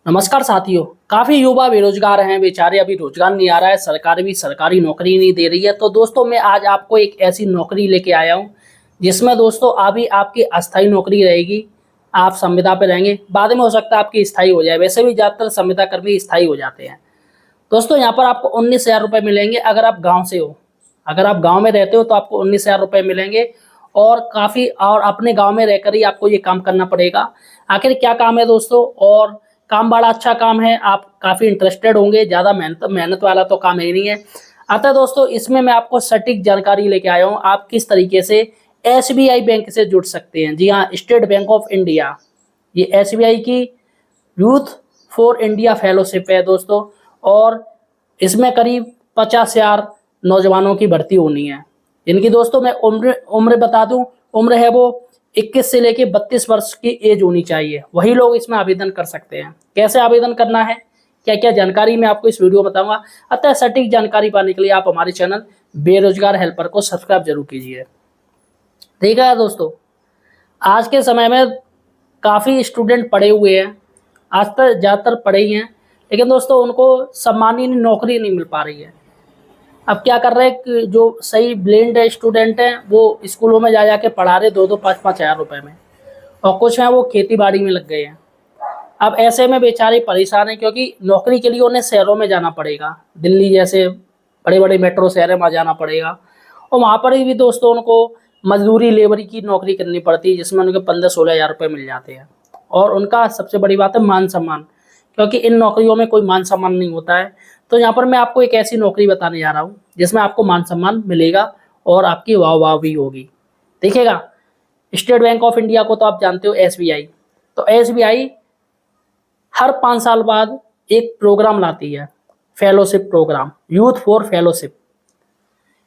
नमस्कार साथियों। काफी युवा बेरोजगार हैं, बेचारे अभी रोजगार नहीं आ रहा है, सरकार भी सरकारी नौकरी नहीं दे रही है। तो दोस्तों मैं आज आपको एक ऐसी नौकरी लेके आया हूं जिसमें दोस्तों अभी आपकी अस्थायी नौकरी रहेगी। आप संविदा पे रहेंगे, बाद में हो सकता है आपकी स्थायी हो जाए। वैसे भी ज्यादातर संविदा कर्मी स्थायी हो जाते हैं। दोस्तों यहाँ पर आपको 19,000 रुपये मिलेंगे अगर आप गाँव से हो। अगर आप गाँव में रहते हो तो आपको 19,000 रुपये मिलेंगे और अपने गाँव में रहकर ही आपको ये काम करना पड़ेगा। आखिर क्या काम है दोस्तों, और काम बड़ा अच्छा काम है, आप काफ़ी इंटरेस्टेड होंगे। ज़्यादा मेहनत मेहनत वाला तो काम है नहीं है। अतः दोस्तों इसमें मैं आपको सटीक जानकारी लेके आया हूँ, आप किस तरीके से एसबीआई बैंक से जुड़ सकते हैं। जी हाँ, स्टेट बैंक ऑफ इंडिया, ये एसबीआई की यूथ फॉर इंडिया फेलोशिप है दोस्तों। और इसमें करीब 50,000 नौजवानों की भर्ती होनी है। इनकी दोस्तों मैं उम्र बता दूं, उम्र है वो 21 से लेके 32 वर्ष की एज होनी चाहिए, वही लोग इसमें आवेदन कर सकते हैं। कैसे आवेदन करना है, क्या क्या जानकारी मैं आपको इस वीडियो में बताऊंगा। अतः सटीक जानकारी पाने के लिए आप हमारे चैनल बेरोजगार हेल्पर को सब्सक्राइब जरूर कीजिए। ठीक है दोस्तों, आज के समय में काफ़ी स्टूडेंट पढ़े हुए हैं, आज तक ज़्यादातर पढ़े ही हैं, लेकिन दोस्तों उनको सम्मानीय नौकरी नहीं मिल पा रही है। अब क्या कर रहे हैं कि जो सही ब्लेंड स्टूडेंट हैं वो स्कूलों में जा जाके पढ़ा रहे 2-2 5-5 हज़ार रुपये में, और कुछ हैं वो खेती बाड़ी में लग गए हैं। अब ऐसे में बेचारे परेशान हैं क्योंकि नौकरी के लिए उन्हें शहरों में जाना पड़ेगा, दिल्ली जैसे बड़े बड़े मेट्रो शहर में जाना पड़ेगा। और वहाँ पर भी दोस्तों उनको मजदूरी लेबर की नौकरी करनी पड़ती है, जिसमें उनके 15-16 हज़ार रुपये मिल जाते हैं। और उनका सबसे बड़ी बात है मान सम्मान, क्योंकि इन नौकरियों में कोई मान सम्मान नहीं होता है। तो यहाँ पर मैं आपको एक ऐसी नौकरी बताने जा रहा हूँ जिसमें आपको मान सम्मान मिलेगा और आपकी वाह वाह भी होगी। देखिएगा, स्टेट बैंक ऑफ इंडिया को तो आप जानते हो, एसबीआई। तो एसबीआई हर 5 साल बाद एक प्रोग्राम लाती है, fellowship programme, youth for fellowship.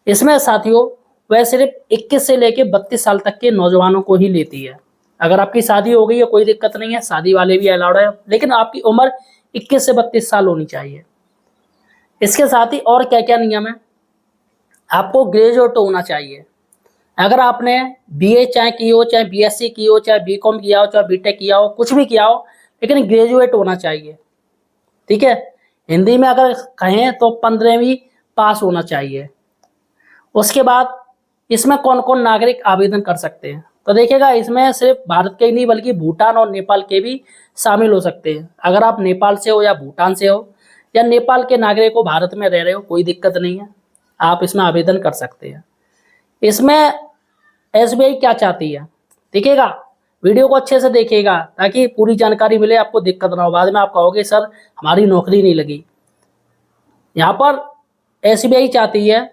इसमें साथियों वह सिर्फ 21 से लेके 32 साल तक के नौजवानों को ही लेती है। अगर आपकी शादी हो गई है कोई दिक्कत नहीं है, शादी वाले भी अलाउड है, लेकिन आपकी उम्र 21 से 32 साल होनी चाहिए। इसके साथ ही और क्या क्या नियम है, आपको ग्रेजुएट होना चाहिए। अगर आपने बीए चाहे की हो, चाहे बीएससी की हो, चाहे बीकॉम किया हो, चाहे बीटेक किया हो, कुछ भी किया हो, लेकिन ग्रेजुएट होना चाहिए। ठीक है, हिंदी में अगर कहें तो 15वीं पास होना चाहिए। उसके बाद इसमें कौन कौन नागरिक आवेदन कर सकते हैं, तो देखिएगा इसमें सिर्फ भारत के ही नहीं बल्कि भूटान और नेपाल के भी शामिल हो सकते हैं। अगर आप नेपाल से हो या भूटान से हो या नेपाल के नागरिक हो, भारत में रह रहे हो, कोई दिक्कत नहीं है, आप इसमें आवेदन कर सकते हैं। इसमें एसबीआई क्या चाहती है, देखिएगा वीडियो को अच्छे से देखिएगा ताकि पूरी जानकारी मिले, आपको दिक्कत ना हो। बाद में आप कहोगे सर हमारी नौकरी नहीं लगी। यहाँ पर एसबीआई चाहती है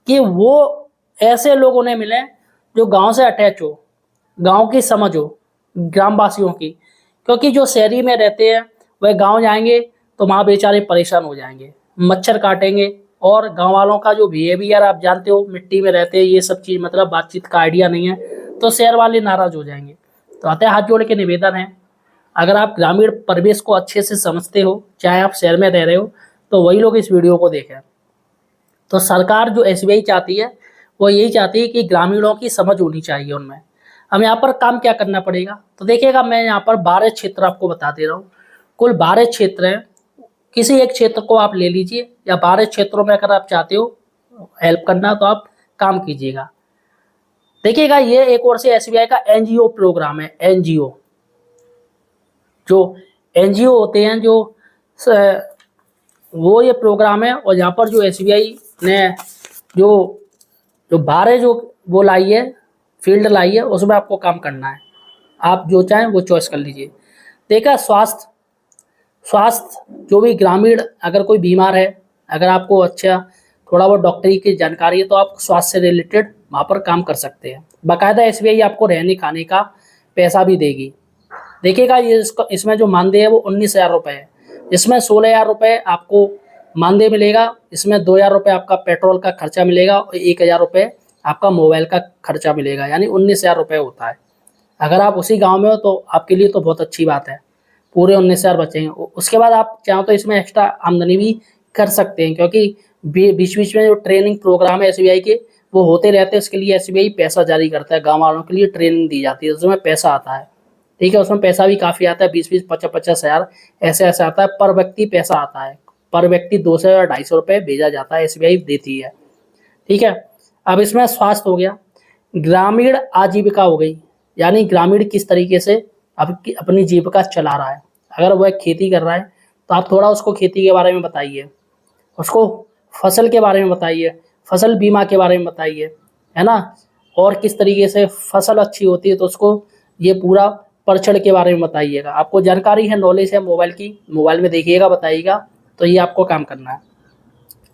कि वो ऐसे लोग उन्हें मिले जो गांव से अटैच हो, गांव की समझ हो, ग्रामवासियों की। क्योंकि जो शहरी में रहते हैं वह गांव जाएंगे तो वहाँ बेचारे परेशान हो जाएंगे, मच्छर काटेंगे, और गांव वालों का जो बिहेवियर आप जानते हो, मिट्टी में रहते हैं, ये सब चीज़ मतलब बातचीत का आइडिया नहीं है, तो शहर वाले नाराज हो जाएंगे। तो अतः हाथ जोड़ के निवेदन है, अगर आप ग्रामीण परिवेश को अच्छे से समझते हो, चाहे आप शहर में रह रहे हो, तो वही लोग इस वीडियो को देखें। तो सरकार जो एसबीआई चाहती है वो यही चाहती है कि ग्रामीणों की समझ होनी चाहिए उनमें। हम यहाँ पर काम क्या करना पड़ेगा, तो देखिएगा मैं यहाँ पर 12 क्षेत्र आपको बता दे रहा हूँ। कुल 12 क्षेत्र हैं, किसी एक क्षेत्र को आप ले लीजिए, या 12 क्षेत्रों में अगर आप चाहते हो हेल्प करना तो आप काम कीजिएगा। देखिएगा ये एक और से एसबीआई का एनजीओ प्रोग्राम है। एनजीओ, जो एनजीओ होते हैं जो वो ये प्रोग्राम है। और यहाँ पर जो एसबीआई ने जो 12 जो वो लाई है, फील्ड लाई है, उसमें आपको काम करना है। आप जो चाहें वो चॉइस कर लीजिए। देखा, स्वास्थ्य जो भी ग्रामीण, अगर कोई बीमार है, अगर आपको अच्छा थोड़ा बहुत डॉक्टरी की जानकारी है तो आप स्वास्थ्य से रिलेटेड वहाँ पर काम कर सकते हैं। बाकायदा एसबीआई आपको रहने खाने का पैसा भी देगी। देखिएगा ये इसमें जो मानदेय है वो 19,000 रुपये है, जिसमें 16,000 रुपये आपको मानदेय मिलेगा। इसमें 2,000 रुपये आपका पेट्रोल का खर्चा मिलेगा और 1,000 रुपये आपका मोबाइल का खर्चा मिलेगा, यानी 19,000 रुपये होता है। अगर आप उसी गांव में हो तो आपके लिए तो बहुत अच्छी बात है, पूरे 19,000 बचेंगे। उसके बाद आप चाहो तो इसमें एक्स्ट्रा आमदनी भी कर सकते हैं, क्योंकि बीच बीच में जो ट्रेनिंग प्रोग्राम है एसबीआई के वो होते रहते हैं। इसके लिए एसबीआई पैसा जारी करता है, गाँव वालों के लिए ट्रेनिंग दी जाती है, उसमें पैसा आता है। ठीक है। उसमें पैसा भी काफ़ी आता है, 20-20, 50-50 हज़ार ऐसे ऐसे आता है, पर व्यक्ति पैसा आता है। पर व्यक्ति 200 या 250 रुपये भेजा जाता है, एसबीआई देती है। ठीक है। अब इसमें स्वास्थ्य हो गया, ग्रामीण आजीविका हो गई, यानी ग्रामीण किस तरीके से अपनी जीविका चला रहा है। अगर वह खेती कर रहा है तो आप थोड़ा उसको खेती के बारे में बताइए, उसको फसल के बारे में बताइए, फसल बीमा के बारे में बताइए, है ना। और किस तरीके से फसल अच्छी होती है तो उसको ये पूरा परिक्षण के बारे में बताइएगा। आपको जानकारी है, नॉलेज है मोबाइल की, मोबाइल में देखिएगा, बताइएगा, तो ये आपको काम करना है।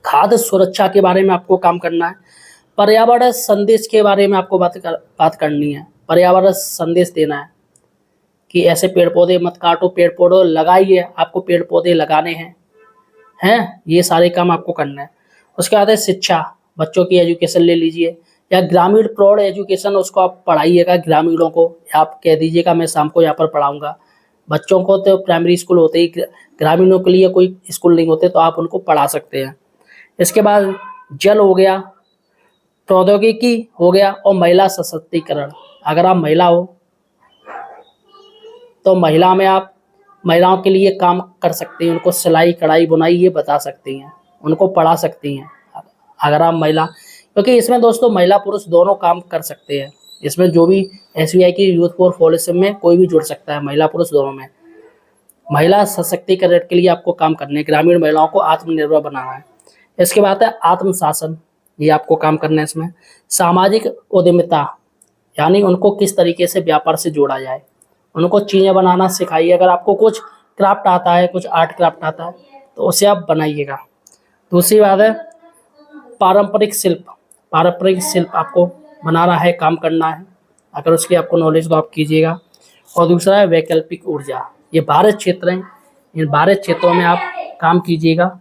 खाद्य सुरक्षा के बारे में आपको काम करना है। पर्यावरण संदेश के बारे में आपको बात करनी है। पर्यावरण संदेश देना है कि ऐसे पेड़ पौधे मत काटो, पेड़ पौधे लगाइए, आपको पेड़ पौधे लगाने हैं, ये सारे काम आपको करना है। उसके बाद है शिक्षा, बच्चों की एजुकेशन ले लीजिए, या ग्रामीण प्रौढ़ एजुकेशन उसको आप पढ़ाइएगा ग्रामीणों को, आप कह दीजिएगा मैं शाम को यहाँ पर पढ़ाऊँगा। बच्चों को तो प्राइमरी स्कूल होते ही, ग्रामीणों के लिए कोई स्कूल नहीं होते, तो आप उनको पढ़ा सकते हैं। इसके बाद जल हो गया, प्रौद्योगिकी हो गया, और महिला सशक्तिकरण। अगर आप महिला हो तो महिलाओं के लिए काम कर सकती हैं, उनको सिलाई कढ़ाई बुनाई ये बता सकती हैं, उनको पढ़ा सकती हैं अगर आप महिला, क्योंकि इसमें दोस्तों महिला पुरुष दोनों काम कर सकते हैं। इसमें जो भी एसबीआई की यूथ फॉर पॉलिसी में कोई भी जुड़ सकता है, महिला पुरुष दोनों में। महिला सशक्तिकरण के लिए आपको काम करने हैं, ग्रामीण महिलाओं को आत्मनिर्भर बनाना है। इसके बाद है आत्मशासन, ये आपको काम करना है इसमें। सामाजिक उद्यमिता, यानी उनको किस तरीके से व्यापार से जोड़ा जाए, उनको चीज़ें बनाना सिखाइए। अगर आपको कुछ क्राफ्ट आता है, कुछ आर्ट क्राफ्ट आता है, तो उसे आप बनाइएगा। दूसरी बात है पारंपरिक शिल्प आपको बनाना है, काम करना है। अगर उसकी आपको नॉलेज तो आप कीजिएगा। और दूसरा है वैकल्पिक ऊर्जा, ये भारत क्षेत्र हैं, इन भारत क्षेत्रों में आप काम कीजिएगा,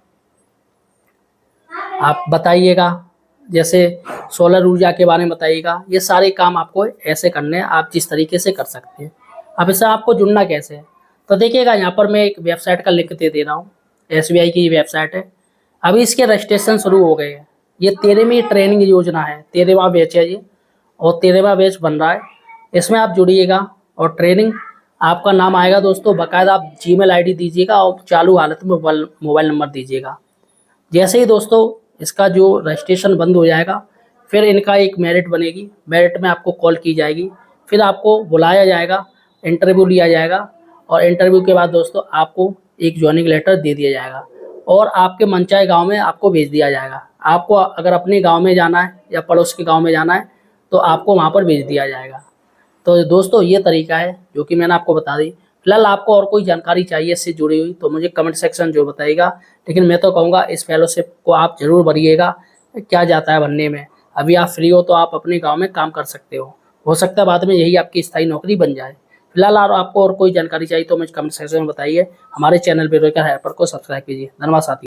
आप बताइएगा, जैसे सोलर ऊर्जा के बारे में बताइएगा। ये सारे काम आपको ऐसे करने हैं, आप जिस तरीके से कर सकते हैं। अब इससे आपको जुड़ना कैसे है, तो देखिएगा यहाँ पर मैं एक वेबसाइट का लिंक दे रहा हूँ, एसबीआई की वेबसाइट है। अभी इसके रजिस्ट्रेशन शुरू हो गए हैं, ये 13वीं ट्रेनिंग योजना है, 13वां बैच है ये, और 13वां बैच बन रहा है। इसमें आप जुड़िएगा और ट्रेनिंग, आपका नाम आएगा दोस्तों, बाकायदा आप जीमेल आईडी दीजिएगा और चालू हालत में मोबाइल नंबर दीजिएगा। जैसे ही दोस्तों इसका जो रजिस्ट्रेशन बंद हो जाएगा, फिर इनका एक मेरिट बनेगी, मेरिट में आपको कॉल की जाएगी, फिर आपको बुलाया जाएगा, इंटरव्यू लिया जाएगा, और इंटरव्यू के बाद दोस्तों आपको एक ज्वाइनिंग लेटर दे दिया जाएगा, और आपके मनचाहे गांव में आपको भेज दिया जाएगा। आपको अगर अपने गांव में जाना है या पड़ोस के गांव में जाना है, तो आपको वहां पर भेज दिया जाएगा। तो दोस्तों ये तरीका है जो कि मैंने आपको बता दी। फिलहाल आपको और कोई जानकारी चाहिए इससे जुड़ी हुई, तो मुझे कमेंट सेक्शन जो बताइएगा। लेकिन मैं तो कहूँगा इस फेलोशिप को आप जरूर भरिएगा, क्या जाता है भरने में। अभी आप फ्री हो तो आप अपने गाँव में काम कर सकते हो सकता है बाद में यही आपकी स्थायी नौकरी बन जाए। फिलहाल आपको और कोई जानकारी चाहिए तो मुझे कमेंट सेक्शन में बताइए। हमारे चैनल बेरोजगार हेल्पर को सब्सक्राइब कीजिए। धन्यवाद साथी।